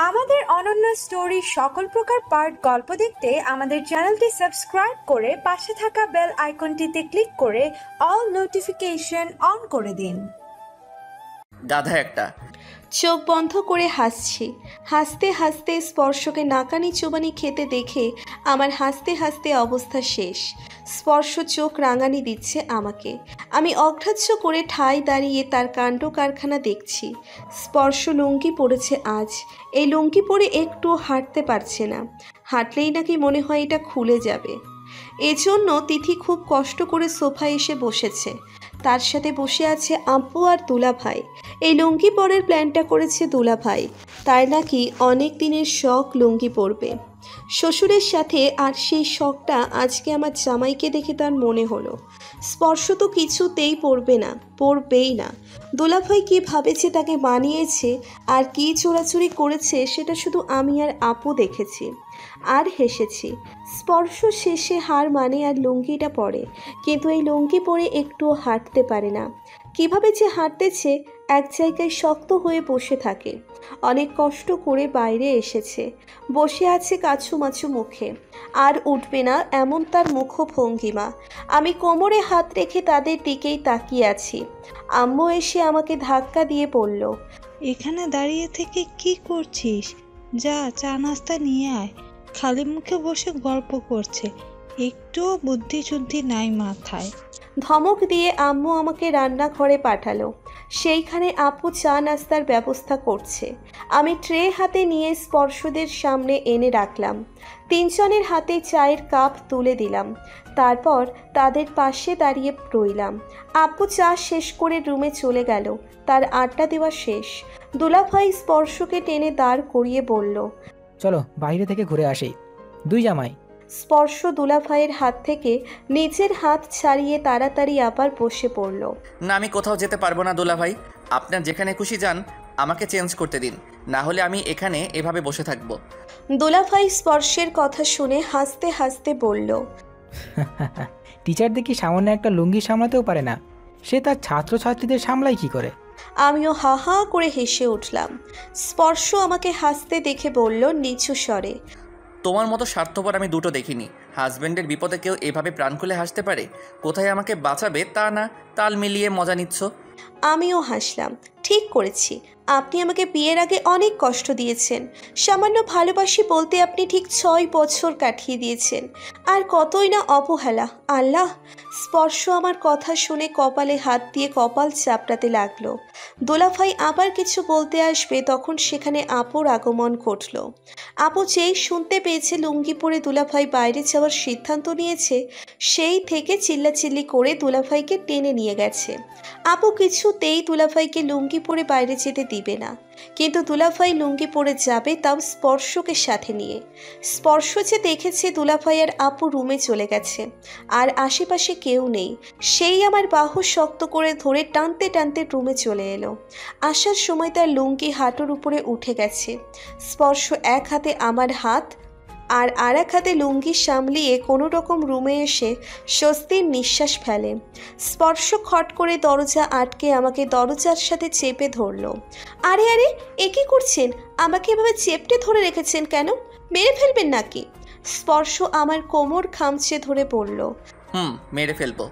আমাদের অনন্য স্টোরি সকল প্রকার পার্ট গল্প দেখতে আমাদের চ্যানেলটি সাবস্ক্রাইব করে পাশে থাকা বেল আইকনটিতে ক্লিক করে অল নোটিফিকেশন অন করে দিন। গাধা একটা। চোখ বন্ধ করে হাসছি। হাসতে হাসতে স্পর্শকে নাকানি চুবানি খেতে দেখে আমার হাসতে হাসতে অবস্থা শেষ। স্পর্শ চোখ রাঙানি দিচ্ছে আমাকে। আমি অগ্রাহ্য করে ঠাই দাঁড়িয়ে তার কাণ্ড কারখানা দেখছি। স্পর্শ লুঙ্গি পরেছে আজ। এই লুঙ্গি পরে একটু হাঁটতে পারছে না। হাঁটলেই নাকি মনে হয় এটা খুলে যাবে। এজন্য তিথি খুব কষ্ট করে সোফায় এসে বসেছে। তার সাথে বসে আছে আব্বু আর দুলাভাই। এই লুঙ্গি পরার প্ল্যানটা করেছে দুলাভাই। তার নাকি অনেক দিনের শখ লুঙ্গি পরবে শ্বশুরের সাথে, আর সেই শখটা আজকে আমার জামাইকে দেখে তার মনে হলো। স্পর্শ তো কিছুতেই পরবে না, পরবেই না। দুলাভাই কী ভাবেছে তাকে বানিয়েছে আর কী চোরাচুরি করেছে সেটা শুধু আমি আর আপু দেখেছি আর হেসেছি। স্পর্শ শেষে হার মানে আর লুঙ্গিটা পরে, কিন্তু এই লুঙ্গি পরে একটুও হাঁটতে পারে না। কিভাবে যে হাঁটতেছে, এক জায়গায় শক্ত হয়ে বসে থাকে। অনেক কষ্ট করে বাইরে এসেছে, বসে আছে কাছুমাছু মুখে, আর উঠবে না এমন তার মুখভঙ্গিমা। আমি কোমরে হাত রেখে তাদের দিকেই তাকিয়ে আছি। আম্মু এসে আমাকে ধাক্কা দিয়ে বলল, এখানে দাঁড়িয়ে থেকে কি করছিস? যা চা নাস্তা নিয়ে আয়। খালি মুখে বসে গল্প করছে, একটুও বুদ্ধি শুদ্ধি নাই মাথায়। ধমক দিয়ে আম্মু আমাকে রান্নাঘরে পাঠালো। সেইখানে আপু চা নাস্তার ব্যবস্থা করছে। আমি ট্রে হাতে নিয়ে স্পর্শদের সামনে এনে রাখলাম। তিনজনের হাতে চায়ের কাপ তুলে দিলাম। তারপর তাদের পাশে দাঁড়িয়ে রইলাম। আপু চা শেষ করে রুমে চলে গেল। তার আড্ডা দেওয়া শেষ। দুলাভাই স্পর্শকে টেনে দাঁড় করিয়ে বলল, চলো বাইরে থেকে ঘুরে আসি। দুই জামাই। স্পর্শ দুলাভাইয়ের হাত থেকে নিজের হাত ছাড়িয়ে তাড়াতাড়ি আবার বসে পড়ল। না, আমি কোথাও যেতে পারবো না দুলাভাই। আপনার যেখানে খুশি যান, আমাকে চেঞ্জ করতে দিন, না হলে আমি এখানে এভাবে বসে থাকবো। দুলাভাই স্পর্শের কথা শুনে হাসতে হাসতে বলল, টিচার দেখি সামান্য একটা লুঙ্গি সামলাতেও পারে না, সে তার ছাত্রছাত্রীদের সামলায় কি করে? আমিও হা হা করে হেসে উঠলাম। স্পর্শ আমাকে হাসতে দেখে বলল নিচু স্বরে, তোমার মতো স্বার্থপর আমি দুটো দেখিনি। হাজব্যান্ডের বিপদে কেউ এভাবে প্রাণ খুলে হাসতে পারে? কোথায় আমাকে বাঁচাবে তা না, তাল মিলিয়ে মজা নিচ্ছ। আমিও হাসলাম। ঠিক করেছি, আপনি আমাকে বিয়ের আগে অনেক কষ্ট দিয়েছেন। সামান্য ভালোবাসি বলতে আপনি ঠিক 6 বছর কাটিয়ে দিয়েছেন। আর কতই না অবহেলা। আল্লাহ! স্পর্শ আমার কথা শুনে কপালে হাত দিয়ে কপাল চাপড়াতে লাগলো। দোলাভাই আবার কিছু বলতে আসবে, তখন সেখানে আপুর আগমন ঘটল। আপু যেই শুনতে পেয়েছে লুঙ্গি পরে দুলাভাই বাইরে যাওয়ার সিদ্ধান্ত নিয়েছে, সেই থেকে চিল্লাচিল্লি করে দুলাভাইকে টেনে নিয়ে গেছে। আপু কিছুতেই দুলাভাইকে লুঙ্গি পরে বাইরে যেতে দিবে না, কিন্তু দুলাভাই লুঙ্গি পরে যাবে, তাও স্পর্শকে সাথে নিয়ে। স্পর্শ যে দেখেছে দুলাভাই আর আপু রুমে চলে গেছে, আর আশেপাশে কেউ নেই। সেই আমার বাহু শক্ত করে ধরে টানতে টানতে রুমে চলে এলো। আসার সময় তার লুঙ্গি হাঁটুর উপরে উঠে গেছে। স্পর্শ এক হাতে আমার হাত আর এক হাতে লুঙ্গি সামলিয়ে কোনো রকম রুমে এসে স্বস্তির নিঃশ্বাস ফেলে। স্পর্শ খট করে দরজা আটকে আমাকে দরজার সাথে চেপে ধরল। আরে আরে, এ কী করছেন? আমাকে এভাবে চেপটে ধরে রেখেছেন কেন? মেরে ফেলবেন নাকি? স্পর্শ আমার কোমর খামচে ধরে পড়ল। মেরে ফেলবো।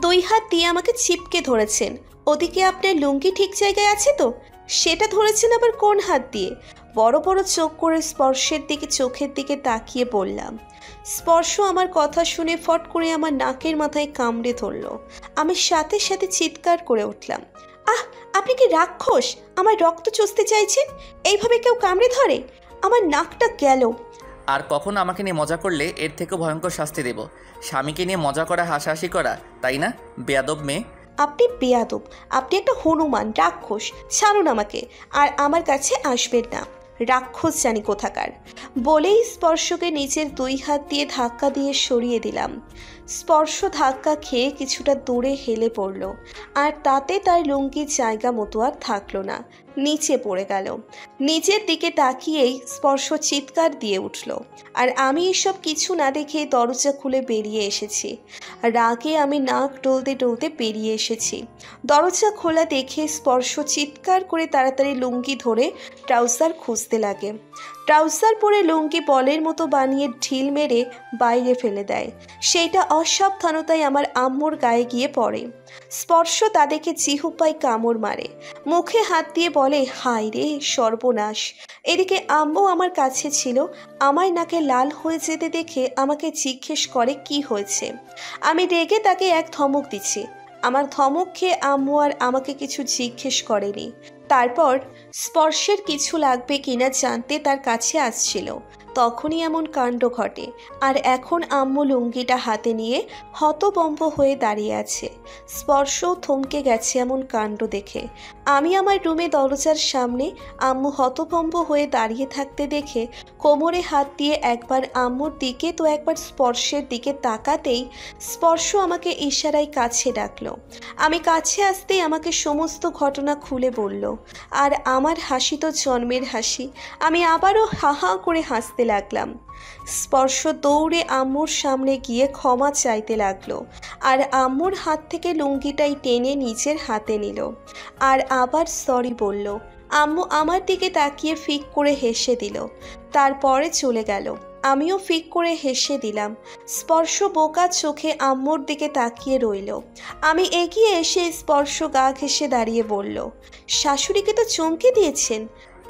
2 হাত দিয়ে আমাকে চিপকে ধরেছেন। ওদিকে আপনার লুঙ্গি ঠিক জায়গায় আছে তো? সেটা ধরেছেন আবার কোন হাত দিয়ে? বড় বড় চোখ করে স্পর্শের দিকে চোখের দিকে তাকিয়ে বললাম। স্পর্শ আমার কথা শুনে ফট করে আমার নাকের মাথায় কামড়ে ধরল। আমি সাথে সাথে চিৎকার করে উঠলাম, আহ! আপনি কি রাক্ষস? আমার রক্ত চুষতে চাইছেন? এইভাবে কেউ কামড়ে ধরে? আমার নাকটা গেল। আর কখনো আমাকে নিয়ে মজা করলে এর থেকেও ভয়ঙ্কর শাস্তি দেব। স্বামীকে নিয়ে মজা করা, হাসাহাসি করা, তাই না বেয়াদব মেয়ে? আপনি বেয়াদব, আপনি একটা হনুমান, রাক্ষস। ছাড়ুন আমাকে, আর আমার কাছে আসবেন না, রাক্ষস জানি কোথাকার। বলেই স্পর্শকে নিচের 2 হাত দিয়ে ধাক্কা দিয়ে সরিয়ে দিলাম। স্পর্শ ধাক্কা খেয়ে কিছুটা দূরে হেলে পড়ল, আর তাতে তার লুঙ্গির জায়গা মতো আর থাকলো না, নিচে পড়ে গেল। নিচের দিকে তাকিয়েই স্পর্শ চিৎকার দিয়ে উঠল, আর আমি এসব কিছু না দেখে দরজা খুলে বেরিয়ে এসেছি। রাগে আমি নাক ডলতে ডলতে বেরিয়ে এসেছি। দরজা খোলা দেখে স্পর্শ চিৎকার করে তাড়াতাড়ি লুঙ্গি ধরে ট্রাউজার খুঁজতে লাগে। ট্রাউজার পরে লুঙ্গি বলের মতো বানিয়ে ঢিল মেরে বাইরে ফেলে দেয়। সেইটা অসাবধানতায় আমার আম্মুর গায়ে গিয়ে পড়ে। স্পর্শ তা দেখে চিহুপায় কামড় মারে, মুখে হাত দিয়ে বলে, হায় রে সর্বনাশ। এদিকে আম্মু আমার কাছে ছিল। আমার নাকে লাল হয়ে যেতে দেখে আমাকে জিজ্ঞেস করে কি হয়েছে। আমি রেগে তাকে এক ধমক দিচ্ছি। আমার ধমক খেয়ে আম্মু আর আমাকে কিছু জিজ্ঞেস করেনি। তারপর স্পর্শের কিছু লাগবে কিনা জানতে তার কাছে আসছিল, তখনই এমন কাণ্ড ঘটে। আর এখন আম্মু লুঙ্গিটা হাতে নিয়ে হতভম্ব হয়ে দাঁড়িয়ে আছে। স্পর্শও থমকে গেছে এমন কাণ্ড দেখে। আমি আমার রুমে দরজার সামনে আম্মু হতভম্ব হয়ে দাঁড়িয়ে থাকতে দেখে কোমরে হাত দিয়ে একবার আম্মুর দিকে তো একবার স্পর্শের দিকে তাকাতেই স্পর্শ আমাকে ইশারায় কাছে ডাকলো। আমি কাছে আসতেই আমাকে সমস্ত ঘটনা খুলে বলল, আর আমার হাসি তো জন্মের হাসি। আমি আবারও হা হা করে হাসতে লাগলাম। স্পর্শ দৌড়ে আম্মুর সামনে গিয়ে ক্ষমা চাইতে লাগলো, আর আম্মুর হাত থেকে লুঙ্গিটাই টেনে নিজের হাতে নিল, আর আবার সরি বলল। আম্মু আমার দিকে তাকিয়ে ফিক করে হেসে দিল, তারপরে চলে গেল। আমিও ফিক করে হেসে দিলাম। স্পর্শ বোকা চোখে আম্মুর দিকে তাকিয়ে রইল। আমি এগিয়ে এসে স্পর্শ গা ঘেঁষে দাঁড়িয়ে বলল, শাশুড়িকে তো চমকে দিয়েছেন।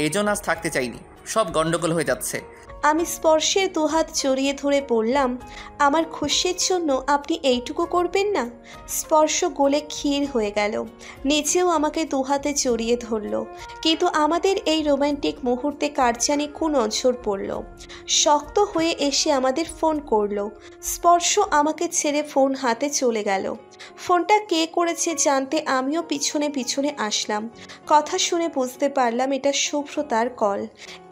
এই জন্য আজ থাকতে চাইনি, সব গন্ডগোল হয়ে যাচ্ছে। আমি স্পর্শের দুহাত জড়িয়ে ধরে বললাম, আমার খুশির জন্য আপনি এইটুকু করবেন না? স্পর্শ গলে ক্ষীর হয়ে গেল, নিচেও আমাকে দুহাতে জড়িয়ে ধরল। কিন্তু আমাদের এই রোম্যান্টিক মুহূর্তে কার জানি কোন নজর পড়ল। শক্ত হয়ে এসে আমাদের ফোন করলো। স্পর্শ আমাকে ছেড়ে ফোন হাতে চলে গেল। ফোনটা কে করেছে জানতে আমিও পিছনে পিছনে আসলাম। কথা শুনে বুঝতে পারলাম এটা শুভ্রতার কল।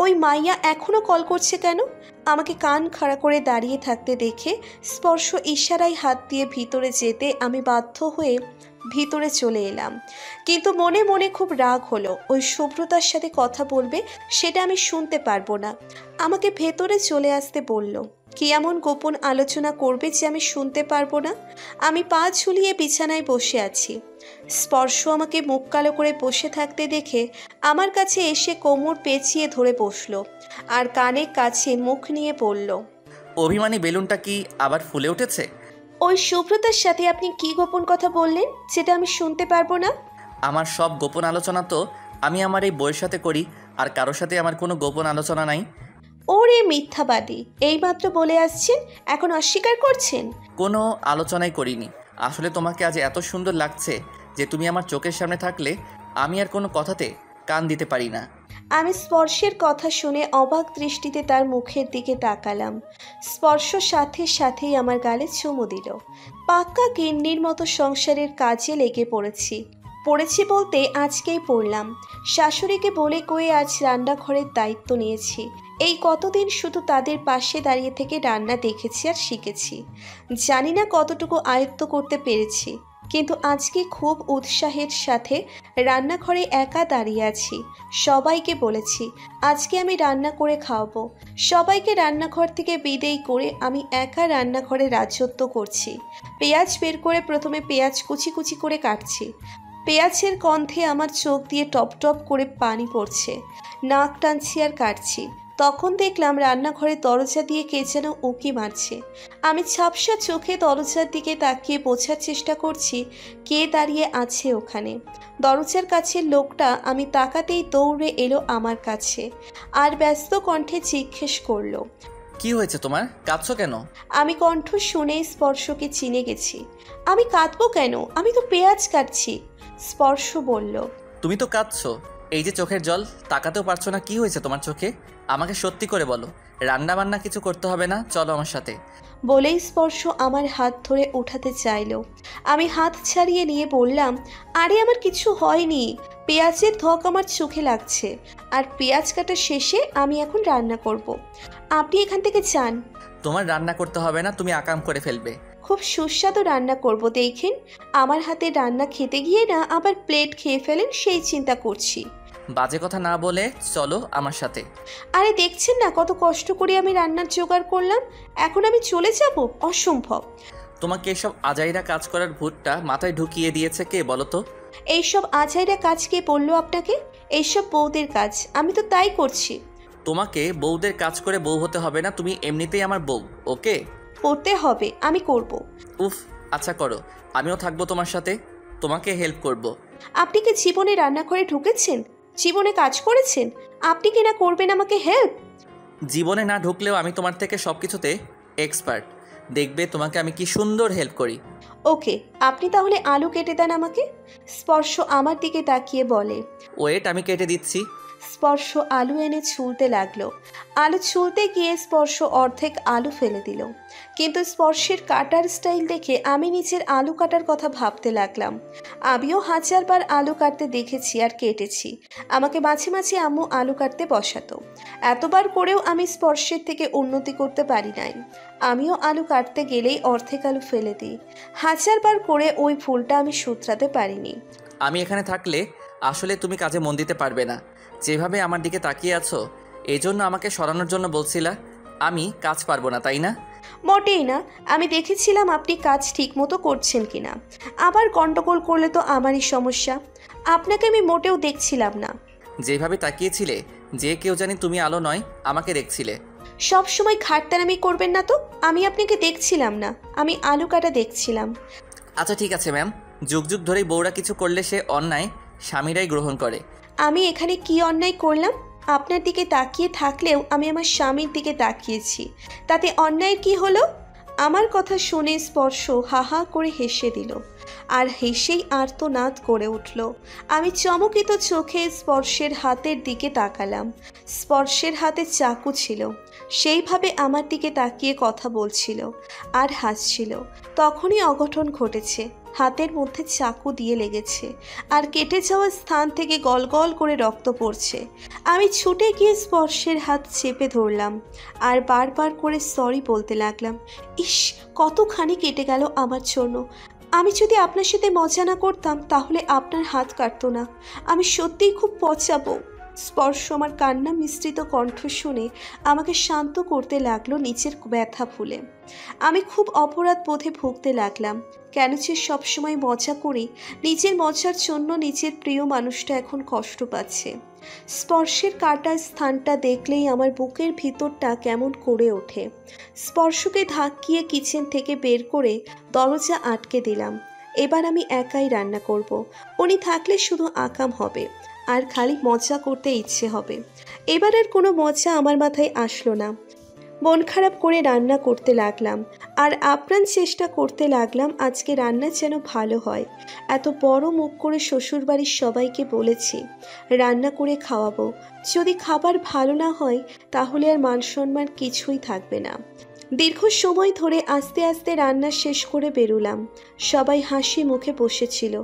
ওই মাইয়া এখনও কল করছে কেন? আমাকে কান খাড়া করে দাঁড়িয়ে থাকতে দেখে স্পর্শ ইশারায় হাত দিয়ে ভিতরে যেতে আমি বাধ্য হয়ে ভিতরে চলে এলাম। কিন্তু মনে মনে খুব রাগ হলো, ওই শুভ্রতার সাথে কথা বলবে সেটা আমি শুনতে পারবো না। আমাকে ভেতরে চলে আসতে বলল। কি এমন গোপন আলোচনা করবে যে আমি শুনতে পারবো না? আমি পা ঝুলিয়ে বিছানায় বসে আছি। স্পর্শ আমাকে মুখ কালো করে বসে থাকতে দেখে আমার কাছে এসে কোমর পেঁচিয়ে ধরে বসলো, আর কানের কাছে মুখ নিয়ে বলল, অভিমানী বেলুনটা কি আবার ফুলে উঠেছে? ওই শুভ্রতার সাথে আপনি কি গোপন কথা বললেন যেটা আমি শুনতে পারবো না? আমার সব গোপন আলোচনা তো আমি আমার এই বইয়ের সাথে করি, আর কারোর সাথে আমার কোনো গোপন আলোচনা নাই। ওরে মিথ্যাবাদী, এইমাত্র বলে আসছেন, এখন অস্বীকার করছেন। কোনো আলোচনাই করিনি। আসলে তোমাকে আজ এত সুন্দর লাগছে যে তুমি আমার চোখের সামনে থাকলে আমি আর কোনো কথাতে কান দিতে পারি না। আমি স্পর্শের কথা শুনে অবাক দৃষ্টিতে তার মুখের দিকে তাকালাম। স্পর্শ সাথে সাথেই আমার গালে চুমু দিল। পাক্কা গিন্নির মতো সংসারের কাজে লেগে পড়েছি বলতে আজকেই পড়লাম। শাশুড়িকে বলে কয়ে আজ রান্নাঘরের দায়িত্ব নিয়েছি। এই কতদিন শুধু তাদের পাশে দাঁড়িয়ে থেকে রান্না দেখেছি আর শিখেছি। জানি না কতটুকু আয়ত্ত করতে পেরেছি, কিন্তু আজকে খুব উৎসাহের সাথে রান্নাঘরে একা দাঁড়িয়ে আছি। সবাইকে বলেছি আজকে আমি রান্না করে খাওয়াবো। সবাইকে রান্নাঘর থেকে বিদেয় করে আমি একা রান্নাঘরে রাজত্ব করছি। পেঁয়াজ বের করে প্রথমে পেঁয়াজ কুচি কুচি করে কাটছি। পেঁয়াজের গন্ধে আমার চোখ দিয়ে টপ টপ করে পানি পড়ছে। নাক টানছি আর কাটছি। তখন দেখলাম রান্নাঘরের দরজা দিয়ে কে যেন উঁকি মারছে। আমি ঝাপসা চোখে দরজার দিকে তাকিয়ে বোঝার চেষ্টা করছি কে দাঁড়িয়ে আছে ওখানে। দরজার কাছে লোকটা আমি তাকাতেই দৌড়ে এলো আমার কাছে, আর ব্যস্ত কণ্ঠে জিজ্ঞেস করলো, কি হয়েছে তোমার, কাঁদছো কেন? আমি কণ্ঠ শুনেই স্পর্শকে চিনে গেছি। আমি কাঁদবো কেন, আমি তো পেঁয়াজ কাটছি। স্পর্শ বলল, তুমি তো কাঁদছো, এই যে চোখের জল, তাকাতেও পারছো না। কি হয়েছে তোমার চোখে? আমাকে সত্যি করে বলো। রান্না বান্না কিছু করতে হবে না, চলো আমার সাথে। বলেই স্পর্শ আমার হাত ধরে উঠাতে চাইলো। আমি হাত ছাড়িয়ে নিয়ে বললাম, আরে আমার কিছু হয়নি, পেঁয়াজের ধক আমার চোখে লাগছে, আর পেঁয়াজ কাটা শেষে আমি এখন রান্না করব। আপনি এখান থেকে যান। তোমার রান্না করতে হবে না, তুমি আকাম করে ফেলবে। খুব সুস্বাদু রান্না করব, দেখেন। আমার হাতে রান্না খেতে গিয়ে না আবার প্লেট খেয়ে ফেলেন সেই চিন্তা করছি। বাজে কথা না বলে চলো আমার সাথে। আরে দেখছেন না কত কষ্ট করে আমি রান্নার জোগাড় করলাম, এখন আমি চলে যাব? অসম্ভব। তোমাকে এসব আজাইরা কাজ করার ভূতটা মাথায় ঢুকিয়ে দিয়েছে কে বলো তো? এইসব আজাইরা কাজ কে বললো আপনাকে? এইসব বউদের কাজ, আমি তো তাই করছি। তোমাকে বউদের কাজ করে বউ হতে হবে না, তুমি এমনিতেই আমার বউ। ওকে, করতে হবে, আমি করব। উফ, আচ্ছা করো, আমিও থাকবো তোমার সাথে, তোমাকে হেল্প করব। আপনি কি জীবনে রান্নাঘরে ঢুকেছেন? জীবনে কাজ করেছেন? আপনি কি না করবেন আমাকে হেল্প? জীবনে না ঢুকলেও আমি তোমার থেকে সব কিছুতে এক্সপার্ট। দেখবে তোমাকে আমি কি সুন্দর হেল্প করি। ওকে, আপনি তাহলে আলু কেটে দেন আমাকে। স্পর্শ আমার দিকে তাকিয়ে বলে। ওয়েট, আমি কেটে দিচ্ছি। স্পর্শ আলু এনে ছুলতে লাগলো। আলু ছুলতে গিয়ে স্পর্শ অর্ধেক আলু ফেলে দিল। কিন্তু স্পর্শের কাটার স্টাইল দেখে আমি নিচের আলু কাটার কথা ভাবতে লাগলাম। আমিও হাজারবার আলু কাটতে দেখেছি আর কেটেছি। আমাকে মাঝে মাঝে আম্মু আলু কাটতে বসাতো। এতবার করেও আমি স্পর্শের থেকে উন্নতি করতে পারি নাই। আমিও আলু কাটতে গেলেই অর্ধেক আলু ফেলে দিই। হাজারবার করে ওই ভুলটা আমি শুধরাতে পারিনি। আমি এখানে থাকলে আসলে তুমি কাজে মন দিতে পারবে না। যেভাবে আমার দিকে তাকিয়ে আছো, এই জন্য আমাকে সরানোর জন্য বলছিলা আমি কাজ পারবো না, তাই না? মোটেই না, আমি দেখেছিলাম আপনি কাজ ঠিক মতো করছেন কিনা। আবার গন্ডগোল করলে তো আমারই সমস্যা। আপনাকে আমি মোটেও দেখছিলাম না। যেভাবে তাকিয়েছিলে, যে কেউ জানি তুমি আলো নয় আমাকে দেখছিলে। সব সময় খাটতারামি করবেন না তো। আমি আপনাকে দেখছিলাম না, আমি আলু কাটা দেখছিলাম। আচ্ছা ঠিক আছে ম্যাম, যুগ যুগ ধরেই বউরা কিছু করলে সে অন্যায় স্বামীরাই গ্রহণ করে। আমি এখানে কি অন্যায় করলাম? আপনার দিকে তাকিয়ে থাকলেও আমি আমার স্বামীর দিকে তাকিয়েছি, তাতে অন্যায় কি হলো? আমার কথা শুনে স্পর্শ হা হা করে হেসে দিল, আর হেসেই আর্তনাদ করে উঠল। আমি চমকিত চোখে স্পর্শের হাতের দিকে তাকালাম। স্পর্শের হাতে চাকু ছিল, সেইভাবে আমার দিকে তাকিয়ে কথা বলছিল আর হাসছিল। তখনই অঘটন ঘটেছে, হাতের মধ্যে চাকু দিয়ে লেগেছে আর কেটে যাওয়া স্থান থেকে গলগল করে রক্ত পড়ছে। আমি ছুটে গিয়ে স্পর্শের হাত চেপে ধরলাম আর বারবার করে সরি বলতে লাগলাম। ইস, কতখানি কেটে গেল আমার জন্য। আমি যদি আপনার সাথে মজা না করতাম তাহলে আপনার হাত কাটতো না। আমি সত্যিই খুব পচাবো। স্পর্শ আমার কান্না মিশ্রিত কণ্ঠ শুনে আমাকে শান্ত করতে লাগলো নিচের ব্যথা ভুলে। আমি খুব অপরাধ বোধে ভুগতে লাগলাম। কেন যে সবসময় মজা করি, নিজের মজার জন্য নিজের প্রিয় মানুষটা এখন কষ্ট পাচ্ছে। স্পর্শের কাটা স্থানটা দেখলেই আমার বুকের ভিতরটা কেমন করে ওঠে। স্পর্শকে ধাক্কিয়ে কিচেন থেকে বের করে দরজা আটকে দিলাম। এবার আমি একাই রান্না করব। উনি থাকলে শুধু আকাম হবে আর খালি মজা করতে ইচ্ছে হবে। এবার আর কোনো মজা আমার মাথায় আসলো না। মন খারাপ করে রান্না করতে লাগলাম আর আপ্রাণ চেষ্টা করতে লাগলাম আজকে রান্না যেন ভালো হয়। এত বড় মুখ করে শ্বশুরবাড়ির সবাইকে বলেছি রান্না করে খাওয়াবো। যদি খাবার ভালো না হয় তাহলে আর মান সম্মান কিছুই থাকবে না। দীর্ঘ সময় ধরে আস্তে আস্তে রান্না শেষ করে বেরোলাম। সবাই হাসি মুখে বসেছিল।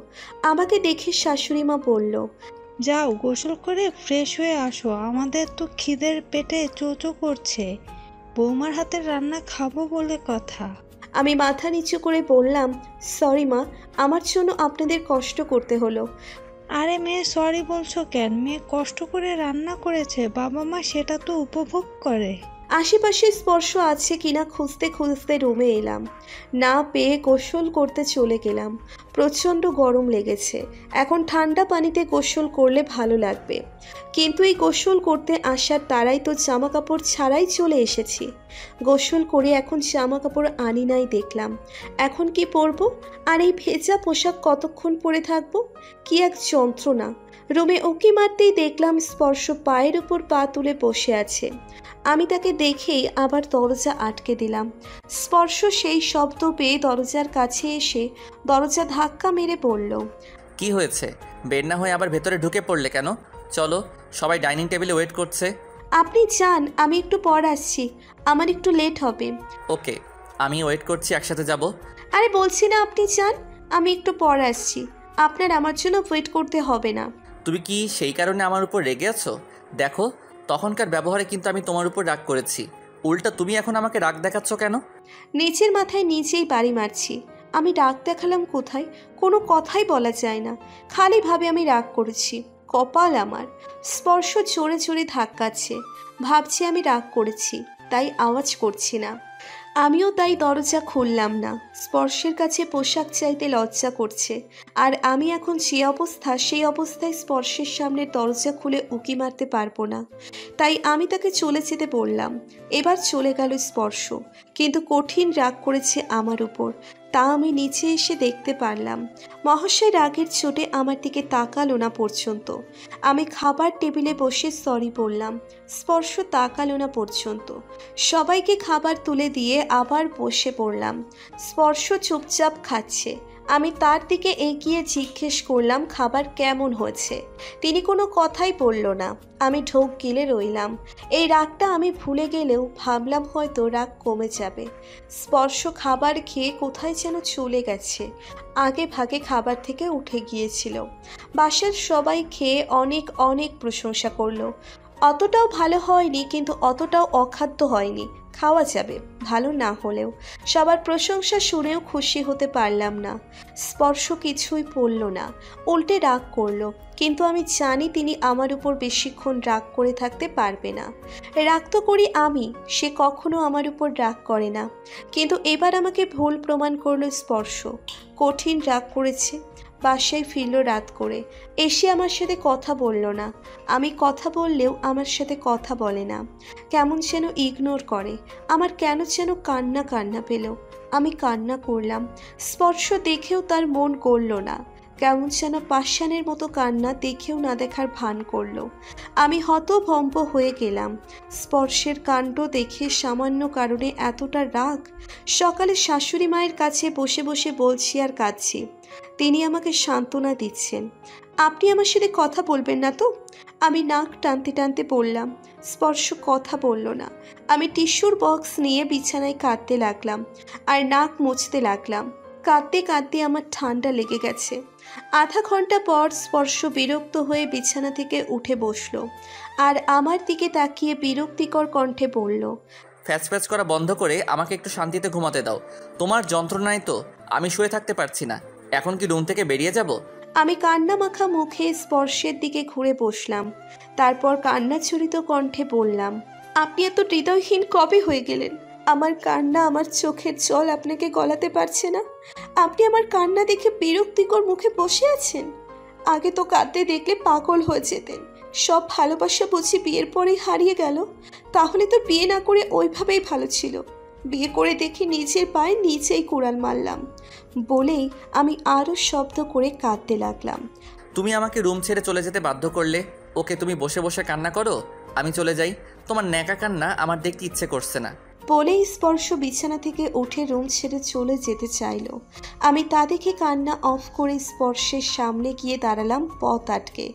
আমাকে দেখে শাশুড়ি মা বলল, যাও গোসল করে ফ্রেশ হয়ে আসো, আমাদের তো খিদের পেটে চোচো করছে। বৌমার হাতের রান্না খাবো বলে কথা। আমি মাথা নিচু করে বললাম, সরি মা, আমার জন্য আপনাদের কষ্ট করতে হলো। আরে মেয়ে সরি বলছো কেন? মেয়ে কষ্ট করে রান্না করেছে, বাবা মা সেটা তো উপভোগ করে। আশেপাশে স্পর্শ আছে কিনা খুঁজতে খুঁজতে রুমে এলাম। না পেয়ে গোসল করতে চলে গেলাম। প্রচণ্ড গরম লেগেছে। এখন ঠান্ডা পানিতে গোসল করলে ভালো লাগবে, কিন্তু এই গোসল করতে আসার তারাই তো জামা কাপড় ছাড়াই চলে এসেছি। গোসল করে এখন জামা কাপড় আনি নাই দেখলাম। এখন কি পরবো? আর এই ভেজা পোশাক কতক্ষণ পরে থাকবো? কি এক যন্ত্রণা। রুমে উঁকি মারতেই দেখলাম স্পর্শ পায়ের উপর পা তুলে বসে আছে। আমি তাকে দেখেই আবার দরজা আটকে দিলাম। স্পর্শ সেই শব্দ পেয়ে দরজার কাছে এসে দরজা ধাক্কা মেরে পড়ল। কি হয়েছে? বের না হয়ে আবার ভেতরে ঢুকে পড়লে কেন? চলো, সবাই ডাইনিং টেবিলে ওয়েট করছে। আপনি যান, আমি একটু পর আসছি, আমার একটু লেট হবে। ওকে, আমি ওয়েট করছি, একসাথে যাব। আরে বলছি না আপনি যান, আমি একটু পর আসছি। আপনার আমার জন্য ওয়েট করতে হবে না। তুমি কি সেই কারণে আমার উপর রেগে আছো? দেখো, তখনকার ব্যবহারে কিন্তু আমি তোমার উপর রাগ করেছি। উল্টা তুমি এখন আমাকে রাগ দেখাচ্ছ কেন? নিচের মাথায় নিজেই বাড়ি মারছি। আমি রাগ দেখালাম কোথায়? কোনো কথাই বলা যায় না, খালি ভাবে আমি রাগ করেছি। কপাল আমার। স্পর্শ জোরে জোরে ধাক্কাচ্ছে, ভাবছি আমি রাগ করেছি, তাই আওয়াজ করছি না। আমিও তাই দরজা খুললাম না। স্পর্শের কাছে পোশাক চাইতে লজ্জা করছে, আর আমি এখন যে অবস্থা, সেই অবস্থায় স্পর্শের সামনে দরজা খুলে উকি মারতে পারবো না। তাই আমি তাকে চলে যেতে বললাম। এবার চলে গেল স্পর্শ, কিন্তু কঠিন রাগ করেছে আমার উপর, তা আমি নিচে এসে দেখতে পারলাম। মহাশয় রাগের চোটে আমার দিকে তাকালো না পর্যন্ত। আমি খাবার টেবিলে বসে সরি বললাম, স্পর্শ তাকালো না পর্যন্ত। সবাইকে খাবার তুলে দিয়ে আবার বসে পড়লাম। স্পর্শ চুপচাপ খাচ্ছে। আমি তার দিকে এগিয়ে জিজ্ঞেস করলাম খাবার কেমন হয়েছে। তিনি কোনো কথাই বলল না। আমি ঢোক গিলে রইলাম। এই রাগটা আমি ভুলে গেলেও ভাবলাম হয়তো রাগ কমে যাবে। স্পর্শ খাবার খেয়ে কোথায় যেন চলে গেছে, আগে ভাগে খাবার থেকে উঠে গিয়েছিল। বাসার সবাই খেয়ে অনেক অনেক প্রশংসা করলো। অতটাও ভালো হয়নি, কিন্তু অতটাও অখাদ্য হয়নি, খাওয়া যাবে, ভালো না হলেও। সবার প্রশংসা শুনেও খুশি হতে পারলাম না। স্পর্শ কিছুই বলল না, উল্টে রাগ করলো। কিন্তু আমি জানি তিনি আমার উপর বেশিক্ষণ রাগ করে থাকতে পারবে না। রাগ তো করি আমি, সে কখনো আমার উপর রাগ করে না। কিন্তু এবার আমাকে ভুল প্রমাণ করলো স্পর্শ। কঠিন রাগ করেছে। বাসায় ফিরল রাত করে, এসে আমার সাথে কথা বলল না। আমি কথা বললেও আমার সাথে কথা বলে না, কেমন যেন ইগনোর করে। আমার কেন যেন কান্না কান্না পেল। আমি কান্না করলাম। স্পর্শ দেখেও তার মন গড়ল না, কেমন যেন পাষাণের মতো কান্না দেখেও না দেখার ভান করলো। আমি হতভম্ব হয়ে গেলাম। স্পর্শের কাণ্ড দেখে সামান্য কারণে এতটা রাগ। সকালে শাশুড়ি মায়ের কাছে বসে বসে বলছি আর কাঁদছি। তিনি আমাকে সান্ত্বনা দিচ্ছেন। আপনি আমার সাথে কথা বলবেন না তো? আমি নাক টানতে টানতে বললাম। স্পর্শ কথা বলল না। আমি টিস্যুর বক্স নিয়ে বিছানায় কাঁদতে লাগলাম আর নাক মুছতে লাগলাম। কাঁদতে কাঁদতে আমার ঠান্ডা লেগে গেছে। আধা ঘন্টা পর স্পর্শ বিরক্ত হয়ে বিছানা থেকে উঠে বসলো আর আমার দিকে তাকিয়ে বিরক্তিকর কণ্ঠে বলল, ফ্যাচ ফ্যাচ করা বন্ধ করে আমাকে একটু শান্তিতে ঘুমাতে দাও। তোমার যন্ত্রণায় তো আমি শুয়ে থাকতে পারছি না। এখন কি রুম থেকে বেরিয়ে যাব? আমি কান্না মাখা মুখে স্পর্শের দিকে ঘুরে বসলাম। তারপর কান্না ছুরিত কণ্ঠে বললাম, আপনি এত হৃদয়হীন কবে হয়ে গেলেন? আমার কান্না, আমার চোখের জল আপনাকে গলাতে পারছে না? আপনি আমার কান্না দেখে বিরক্তিকর মুখে বসে আছেন? আগে তো কাঁদতে দেখলে পাগল হয়ে যেতেন। সব ভালোবাসা বুঝি বিয়ের পরেই হারিয়ে গেল? তাহলে তো বিয়ে না করে ওইভাবেই ভালো ছিল। বিয়ে করে দেখি নিজের পায়ে নিজেই কুড়াল মারলাম। বলেই আমি আরও শব্দ করে কাঁদতে লাগলাম। তুমি আমাকে রুম ছেড়ে চলে যেতে বাধ্য করলে। ওকে, তুমি বসে বসে কান্না করো, আমি চলে যাই। তোমার ন্যাকা কান্না আমার দেখতে ইচ্ছে করছে না। বলেই স্পর্শ বিছানা থেকে উঠে রুম ছেড়ে চলে যেতে চাইল। আমি তা দেখে কান্না অফ করে স্পর্শের সামনে গিয়ে দাঁড়ালাম, পথ আটকে।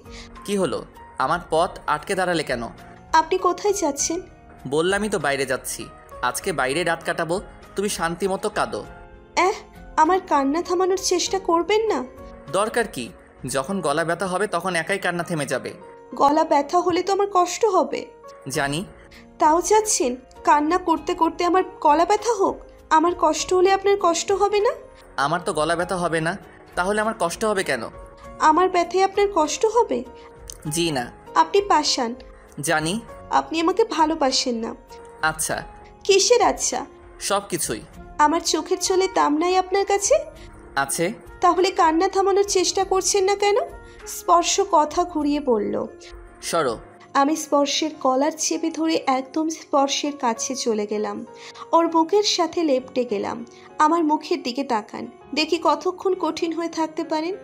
কি হলো? আমার পথ আটকে দাঁড়ালে কেন? আপনি কোথায় যাচ্ছেন? বললামই তো বাইরে যাচ্ছি। আজকে বাইরে রাত কাটাবো। তুমি শান্তি মতো কাঁদো। আমার কান্না থামানোর চেষ্টা করবেন না? দরকার কি? যখন গলা ব্যথা হবে তখন একাই কান্না থেমে যাবে। গলা ব্যথা হলে তো আমার কষ্ট হবে। জানি। তাও যাচ্ছেন? কান্না করতে করতে আমার গলা ব্যথা হোক, আমার কষ্ট হলে আপনার কষ্ট হবে না? আমার তো গলা ব্যথা হবে না, তাহলে আমার কষ্ট হবে কেন? আমার ব্যথায় আপনার কষ্ট হবে? জি না। আপনি পাষাণ। জানি। আপনি আমাকে ভালোবাসেন না। আচ্ছা। কিসের আচ্ছা? সব কিছুই। আমার চোখের জলে দাম নাই আপনার কাছে? আছে। তাহলে কান্না থামানোর চেষ্টা করছেন না কেন? স্পর্শ কথা ঘুরিয়ে বলল। সরো। আমি স্পর্শের কলার চেপে ধরে একদম স্পর্শের কাছে চলে গেলাম। ওর বুকের সাথে লেপটে গেলাম। আমার মুখের দিকে তাকান, দেখি কতক্ষণ কঠিন হয়ে থাকতে পারেন।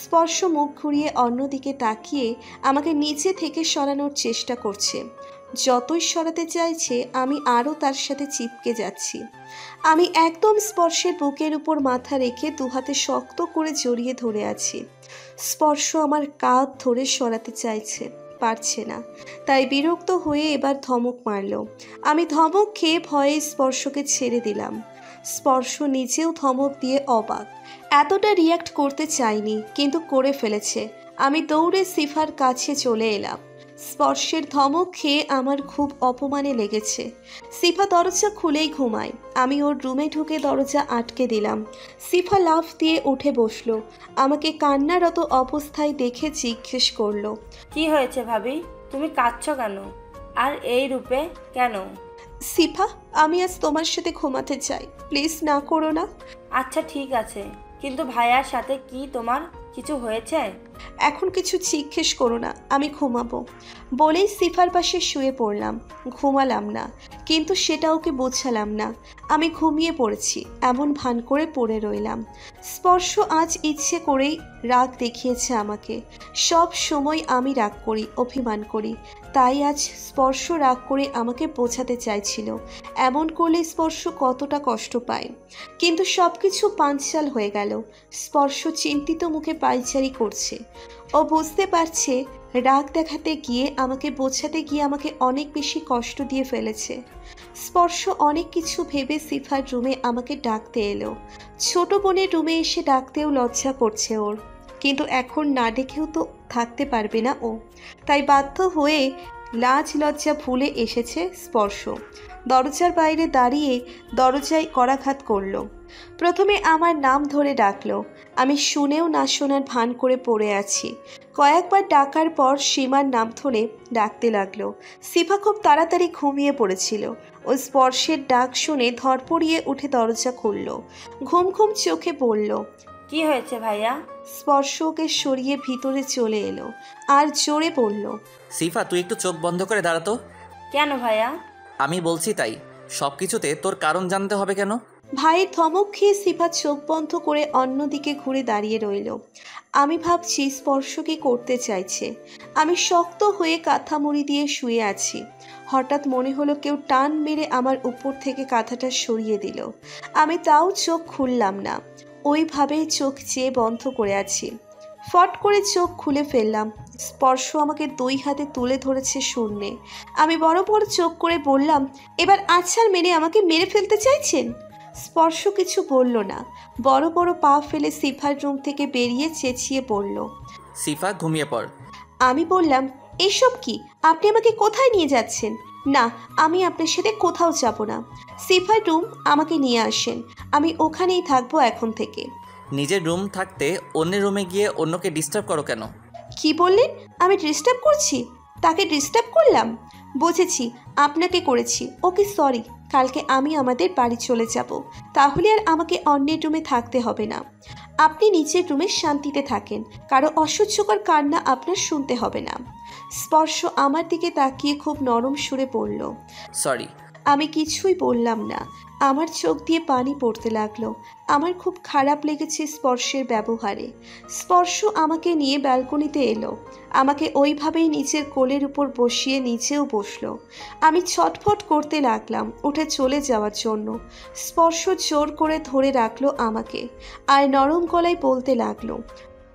স্পর্শ মুখ ঘুরিয়ে অন্যদিকে তাকিয়ে আমাকে নিচে থেকে সরানোর চেষ্টা করছে। যতই সরাতে চাইছে আমি আরও তার সাথে চিপকে যাচ্ছি। আমি একদম স্পর্শের বুকের উপর মাথা রেখে দুহাতে শক্ত করে জড়িয়ে ধরে আছি। স্পর্শ আমার কাঁধ ধরে সরাতে চাইছে, পারছে না। তাই বিরক্ত হয়ে এবার ধমক মারল। আমি ধমক খেয়ে ভয়ে স্পর্শকে ছেড়ে দিলাম। স্পর্শ নিজেও ধমক দিয়ে অবাক। এতটা রিয়্যাক্ট করতে চাইনি, কিন্তু করে ফেলেছে। আমি দৌড়ে সিফার কাছে চলে এলাম। স্পর্শের ধমক খেয়ে আমার খুব অপমানে লেগেছে। সিফা দরজা খুলেই ঘুমায়। আমি ওর রুমে ঢুকে দরজা আটকে দিলাম। সিফা লাফ দিয়ে উঠে বসলো। আমাকে কান্নারত অবস্থায় দেখে জিজ্ঞেস করলো, কি হয়েছে ভাবি, তুমি কাঁদছো কেন? আর এই রূপে কেন? সিফা, আমি আজ তোমার সাথে ঘুমাতে চাই, প্লিজ না করো না। আচ্ছা ঠিক আছে, কিন্তু ভাইয়ার সাথে কি তোমার কিছু হয়েছে? এখন কিছু জিজ্ঞেস করো না, আমি ঘুমাবো বলেই সিফার পাশে শুয়ে পড়লাম। ঘুমালাম না, কিন্তু সেটা ওকে বোঝালাম না। আমি ঘুমিয়ে পড়েছি এমন ভান করে পড়ে রইলাম। স্পর্শ আজ ইচ্ছে করেই রাগ দেখিয়েছে আমাকে। সব সময় আমি রাগ করি, অভিমান করি, তাই আজ স্পর্শ রাগ করে আমাকে বোঝাতে চাইছিল এমন করলে স্পর্শ কতটা কষ্ট পায়। কিন্তু সব কিছু পাঞ্চাল হয়ে গেল। স্পর্শ চিন্তিত মুখে পায়চারি করছে। ও বুঝতে পারছে রাগ দেখাতে গিয়ে, আমাকে বোঝাতে গিয়ে আমাকে অনেক বেশি কষ্ট দিয়ে ফেলেছে। স্পর্শ অনেক কিছু ভেবে সিফার রুমে আমাকে ডাকতে এলো। ছোট বোনের রুমে এসে ডাকতেও লজ্জা করছে ওর, কিন্তু এখন না ডেকেও তো থাকতে পারবে না ও, তাই বাধ্য হয়ে লাজ লজ্জা ভুলে এসেছে স্পর্শ। দরজার বাইরে দাঁড়িয়ে দরজায় করাঘাত করলো। প্রথমে আমার নাম ধরে ডাকলো। আমি শুনেও না শোনার ভান করে পড়ে আছি। কয়েকবার ডাকার পর সীমার নাম ধরে ডাকতে লাগলো। সিফা খুব তাড়াতাড়ি ঘুমিয়ে পড়েছিল। ও স্পর্শের ডাক শুনে ধরপড়িয়ে উঠে দরজা খুলল। ঘুম ঘুম চোখে পড়ল। কি হয়েছে ভাইয়া? স্পর্শ ওকে সরিয়ে ভিতরে চলে এলো আর জোরে বলল, সিফা, তুই একটু চোখ বন্ধ করে দাঁড়াতো। কেন ভাইয়া? আমি বলছি তাই, সব কিছুতে তোর কারণ জানতে হবে কেন? ভাইয়ের ধমক খেয়ে সিফা চোখ বন্ধ করে অন্যদিকে ঘুরে দাঁড়িয়ে রইল। আমি ভাবছি স্পর্শ কি করতে চাইছে। আমি শক্ত হয়ে কাঁথা মুড়ি দিয়ে শুয়ে আছি। হঠাৎ মনে হলো কেউ টান মেরে আমার উপর থেকে কাঁথাটা সরিয়ে দিল। আমি তাও চোখ খুললাম না, ওইভাবেই চোখ চেয়ে বন্ধ করে আছি। ফট করে চোখ খুলে ফেললাম। স্পর্শ আমাকে দুই হাতে তুলে ধরেছে শূন্যে। আমি বড় বড় চোখ করে বললাম, এবার আছাড় মেরে আমাকে মেরে ফেলতে চাইছেন? স্পর্শ কিছু বলল না, বড় বড় পা ফেলে সিফার রুম থেকে বেরিয়ে চেঁচিয়ে পড়ল, সিফা, ঘুমিয়ে পড়। আমি বললাম, এসব কি? আপনি আমাকে কোথায় নিয়ে যাচ্ছেন? না, আমি আপনার সাথে কোথাও যাব না। সিফার রুম আমাকে নিয়ে আসেন, আমি ওখানেই থাকবো এখন থেকে। নিজের রুম থাকতে অন্যের রুমে গিয়ে অন্যকে ডিস্টার্ব করো কেন? কি বললেন? আমি ডিস্টার্ব করছি? তাকে ডিস্টার্ব করলাম? বুঝেছি, আপনাকে করেছি। ওকে সরি, কালকে আমি আমাদের বাড়ি চলে যাব, তাহলে আর আমাকে অন্যের রুমে থাকতে হবে না। আপনি নিচের রুমে শান্তিতে থাকেন, কারো অসহ্যকর কান্না আপনার শুনতে হবে না। স্পর্শ আমার দিকে তাকিয়ে খুব নরম সুরে বলল, সরি। আমি কিছুই বললাম না। আমার চোখ দিয়ে পানি পড়তে লাগলো। আমার খুব খারাপ লেগেছে স্পর্শের ব্যবহারে। স্পর্শ আমাকে নিয়ে ব্যালকনিতে এলো, আমাকে ওইভাবেই নিচের কোলের উপর বসিয়ে নিচেও বসলো। আমি ছটফট করতে লাগলাম উঠে চলে যাওয়ার জন্য। স্পর্শ জোর করে ধরে রাখলো আমাকে আর নরম গলায় বলতে লাগলো,